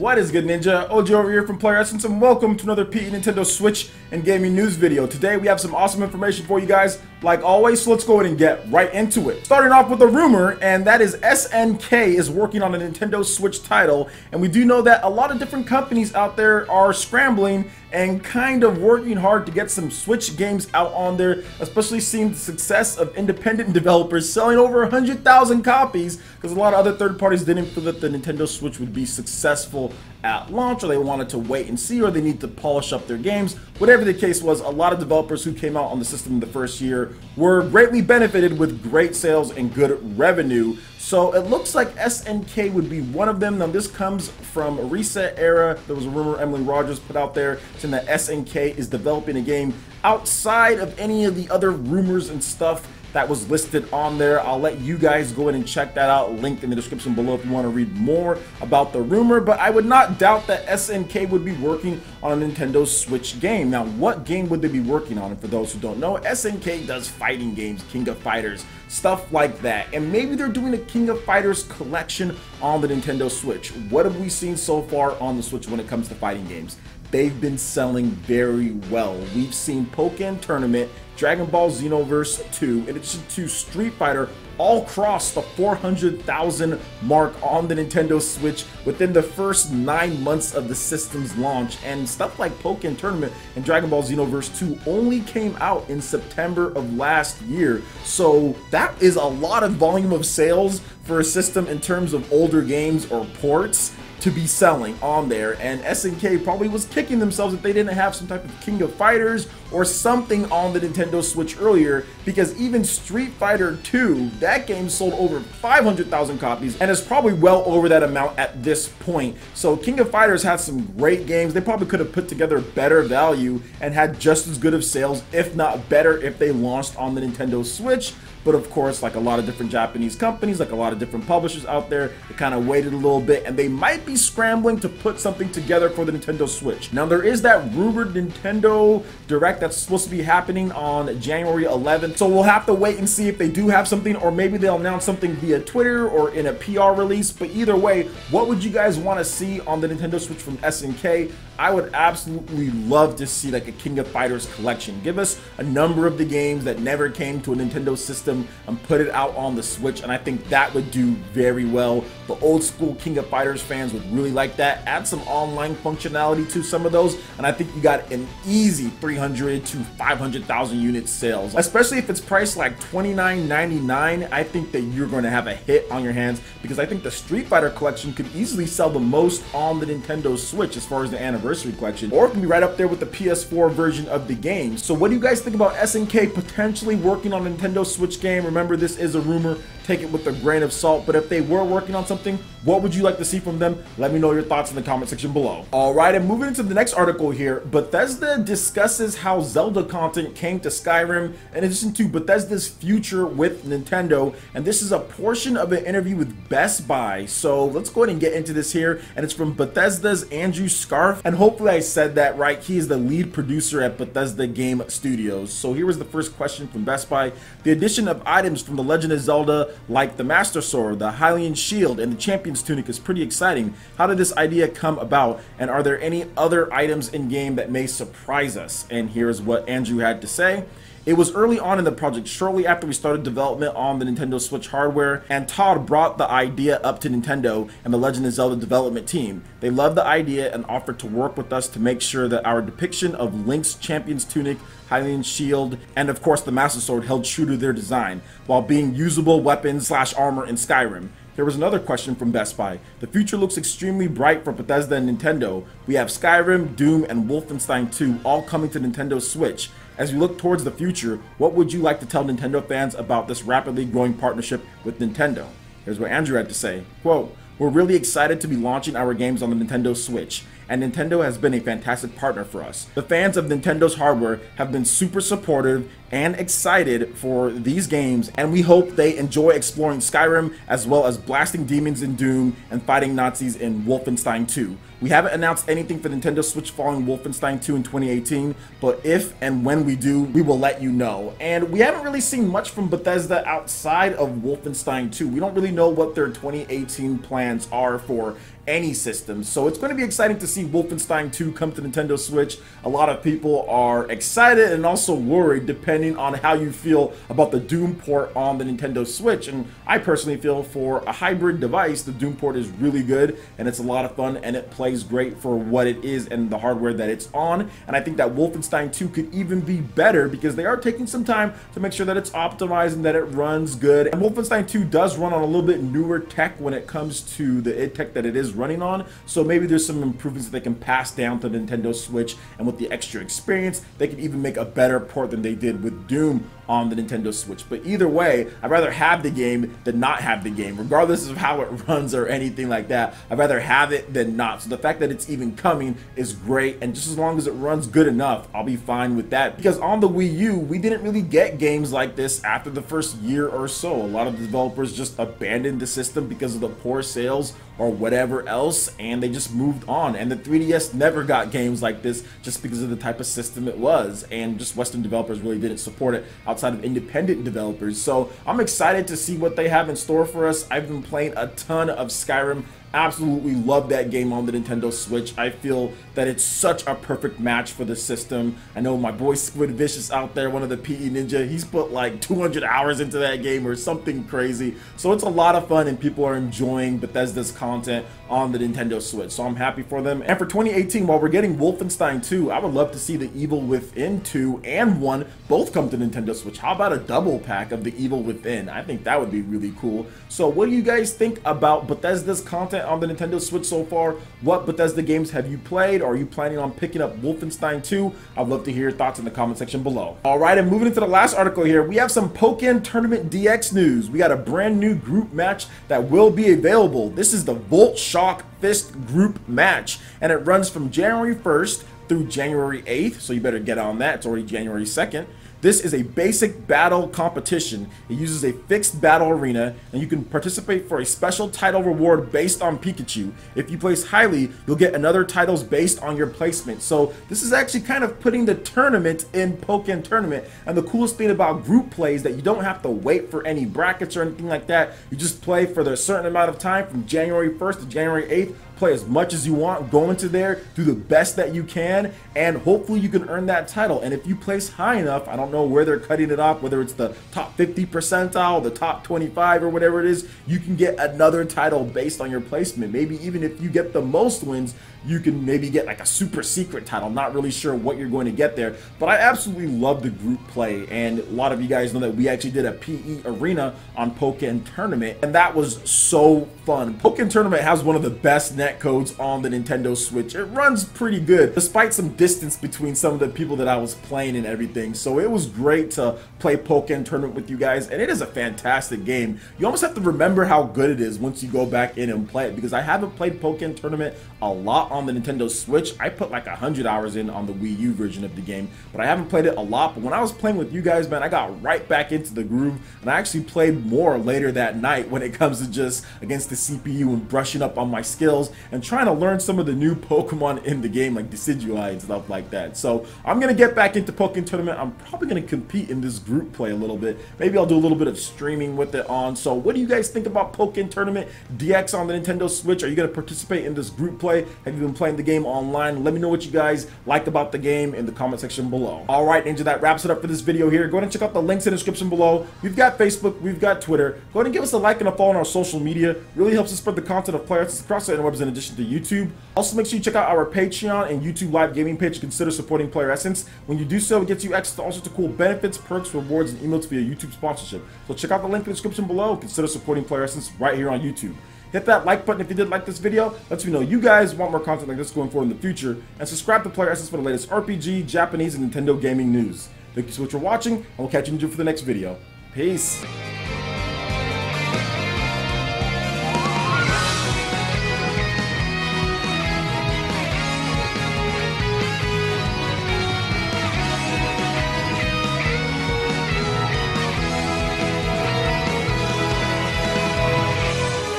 What is good, Ninja? OG over here from Player Essence, and welcome to another PE Nintendo Switch and gaming news video. Today we have some awesome information for you guys, like always, so let's go ahead and get right into it. Starting off with a rumor, and that is SNK is working on a Nintendo Switch title, and we do know that a lot of different companies out there are scrambling and kind of working hard to get some Switch games out on there, especially seeing the success of independent developers selling over 100,000 copies, because a lot of other third parties didn't feel that the Nintendo Switch would be successful at launch, or they wanted to wait and see, or they need to polish up their games. Whatever the case was, a lot of developers who came out on the system in the first year were greatly benefited with great sales and good revenue. So it looks like SNK would be one of them. Now this comes from a Reset Era. There was a rumor Emily Rogers put out there saying that SNK is developing a game outside of any of the other rumors and stuff that was listed on there. I'll let you guys go ahead and check that out, linked in the description below if you want to read more about the rumor, but I would not doubt that SNK would be working on a Nintendo Switch game. Now, what game would they be working on? And for those who don't know, SNK does fighting games, King of Fighters, stuff like that, and maybe they're doing a King of Fighters collection on the Nintendo Switch. What have we seen so far on the Switch when it comes to fighting games? They've been selling very well. We've seen Pokken Tournament, Dragon Ball Xenoverse 2, in addition to Street Fighter, all crossed the 400,000 mark on the Nintendo Switch within the first 9 months of the system's launch. And stuff like Pokken Tournament and Dragon Ball Xenoverse 2 only came out in September of last year. So that is a lot of volume of sales for a system in terms of older games or ports to be selling on there, and SNK probably was kicking themselves if they didn't have some type of King of Fighters or something on the Nintendo Switch earlier, because even Street Fighter 2, that game sold over 500,000 copies and is probably well over that amount at this point. So King of Fighters had some great games. They probably could have put together better value and had just as good of sales, if not better, if they launched on the Nintendo Switch. But of course, like a lot of different Japanese companies, like a lot of different publishers out there, they kind of waited a little bit, and they might be scrambling to put something together for the Nintendo Switch. Now, there is that rumored Nintendo Direct that's supposed to be happening on January 11th, so we'll have to wait and see if they do have something, or maybe they'll announce something via Twitter or in a PR release. But either way, what would you guys want to see on the Nintendo Switch from SNK? I would absolutely love to see like a King of Fighters collection. Give us a number of the games that never came to a Nintendo system and put it out on the Switch, and I think that would do very well. The old school King of Fighters fans would really like that. Add some online functionality to some of those, and I think you got an easy 300 to 500,000 unit sales, especially if it's priced like $29.99. I think that you're going to have a hit on your hands, because I think the Street Fighter collection could easily sell the most on the Nintendo Switch as far as the anniversary collection, or it can be right up there with the PS4 version of the game. So what do you guys think about SNK potentially working on a Nintendo Switch game? Remember, this is a rumor, take it with a grain of salt, but if they were working on something, what would you like to see from them? Let me know your thoughts in the comment section below. Alright, and moving into the next article here, Bethesda discusses how Zelda content came to Skyrim, in addition to Bethesda's future with Nintendo, and this is a portion of an interview with Best Buy. So let's go ahead and get into this here, and it's from Bethesda's Andrew Scarf, and hopefully I said that right. He is the lead producer at Bethesda Game Studios. So here was the first question from Best Buy. The addition of items from The Legend of Zelda, like the Master Sword, the Hylian Shield, and the Champion's Tunic, is pretty exciting. How did this idea come about, and are there any other items in game that may surprise us? And here's what Andrew had to say. It was early on in the project, shortly after we started development on the Nintendo Switch hardware, and Todd brought the idea up to Nintendo and the Legend of Zelda development team. They loved the idea and offered to work with us to make sure that our depiction of Link's Champion's Tunic, Hylian Shield, and of course the Master Sword held true to their design, while being usable weapons / armor in Skyrim. There was another question from Best Buy. The future looks extremely bright for Bethesda and Nintendo. We have Skyrim, Doom, and Wolfenstein 2 all coming to Nintendo Switch. As we look towards the future, what would you like to tell Nintendo fans about this rapidly growing partnership with Nintendo? Here's what Andrew had to say. Quote, "We're really excited to be launching our games on the Nintendo Switch, and Nintendo has been a fantastic partner for us. The fans of Nintendo's hardware have been super supportive and excited for these games, and we hope they enjoy exploring Skyrim as well as blasting demons in Doom and fighting Nazis in Wolfenstein 2. We haven't announced anything for Nintendo Switch following Wolfenstein 2 in 2018, but if and when we do, we will let you know. And we haven't really seen much from Bethesda outside of Wolfenstein 2. We don't really know what their 2018 plans are for any system, so it's going to be exciting to see Wolfenstein 2 come to Nintendo Switch. A lot of people are excited and also worried depending on how you feel about the Doom port on the Nintendo Switch, and I personally feel for a hybrid device the Doom port is really good and it's a lot of fun and it plays great for what it is and the hardware that it's on. And I think that Wolfenstein 2 could even be better because they are taking some time to make sure that it's optimized and that it runs good. And Wolfenstein 2 does run on a little bit newer tech when it comes to the id tech that it is running on, so maybe there's some improvements that they can pass down to the Nintendo Switch, and with the extra experience they can even make a better port than they did with Doom on the Nintendo Switch. But either way, I'd rather have the game than not have the game, regardless of how it runs or anything like that. I'd rather have it than not. So the fact that it's even coming is great, and just as long as it runs good enough, I'll be fine with that. Because on the Wii U, we didn't really get games like this after the first year or so. A lot of the developers just abandoned the system because of the poor sales or whatever else, and they just moved on. And the 3DS never got games like this just because of the type of system it was, and just Western developers really didn't support it outside of independent developers. So I'm excited to see what they have in store for us. I've been playing a ton of Skyrim. Absolutely love that game on the Nintendo Switch. I feel that it's such a perfect match for the system. I know my boy Squid Vicious out there, one of the PE Ninja, he's put like 200 hours into that game or something crazy. So it's a lot of fun and people are enjoying Bethesda's content on the Nintendo Switch. So I'm happy for them. And for 2018, while we're getting Wolfenstein 2, I would love to see the Evil Within 2 and 1 both come to Nintendo Switch. How about a double pack of the Evil Within? I think that would be really cool. So what do you guys think about Bethesda's content on the Nintendo Switch so far? What Bethesda games have you played? Or are you planning on picking up Wolfenstein 2? I'd love to hear your thoughts in the comment section below. Alright, and moving into the last article here, we have some Pokken Tournament DX news. We got a brand new group match that will be available. This is the Volt Shock Fist group match, and it runs from January 1st through January 8th, so you better get on that. It's already January 2nd. This is a basic battle competition. It uses a fixed battle arena, and you can participate for a special title reward based on Pikachu. If you place highly, you'll get another titles based on your placement. So this is actually kind of putting the tournament in Pokken Tournament. And the coolest thing about group play is that you don't have to wait for any brackets or anything like that. You just play for a certain amount of time from January 1st to January 8th. Play as much as you want, go into there, do the best that you can, and hopefully you can earn that title. And if you place high enough, I don't know where they're cutting it off, whether it's the top 50 percentile, the top 25 or whatever it is, you can get another title based on your placement. Maybe even if you get the most wins, you can maybe get like a super secret title. Not really sure what you're going to get there, but I absolutely love the group play, and a lot of you guys know that we actually did a PE arena on Pokken Tournament, and that was so fun. Pokken Tournament has one of the best net codes on the Nintendo Switch. It runs pretty good despite some distance between some of the people that I was playing and everything, so it was great to play Pokken Tournament with you guys, and it is a fantastic game. You almost have to remember how good it is once you go back in and play it, because I haven't played Pokken Tournament a lot on the Nintendo Switch. I put like 100 hours in on the Wii U version of the game, but I haven't played it a lot. But when I was playing with you guys, man, I got right back into the groove, and I actually played more later that night when it comes to just against the CPU and brushing up on my skills and trying to learn some of the new Pokemon in the game, like Decidueye and stuff like that. So I'm gonna get back into Pokken Tournament. I'm probably gonna compete in this group play a little bit. Maybe I'll do a little bit of streaming with it on. So what do you guys think about Pokken Tournament DX on the Nintendo Switch? Are you gonna participate in this group play? Have you been playing the game online? Let me know what you guys like about the game in the comment section below. Alright, Ninja, that wraps it up for this video here. Go ahead and check out the links in the description below. We've got Facebook, we've got Twitter. Go ahead and give us a like and a follow on our social media. Really helps us spread the content of players across the interwebs in addition to YouTube. Also, make sure you check out our Patreon and YouTube live gaming page to consider supporting Player Essence. When you do so, it gets you access to all sorts of cool benefits, perks, rewards, and emotes via YouTube sponsorship. So check out the link in the description below. Consider supporting Player Essence right here on YouTube. Hit that like button if you did like this video. Lets me know you guys want more content like this going forward in the future. And subscribe to Player Essence for the latest RPG, Japanese, and Nintendo gaming news. Thank you so much for watching, and we'll catch you for the next video. Peace.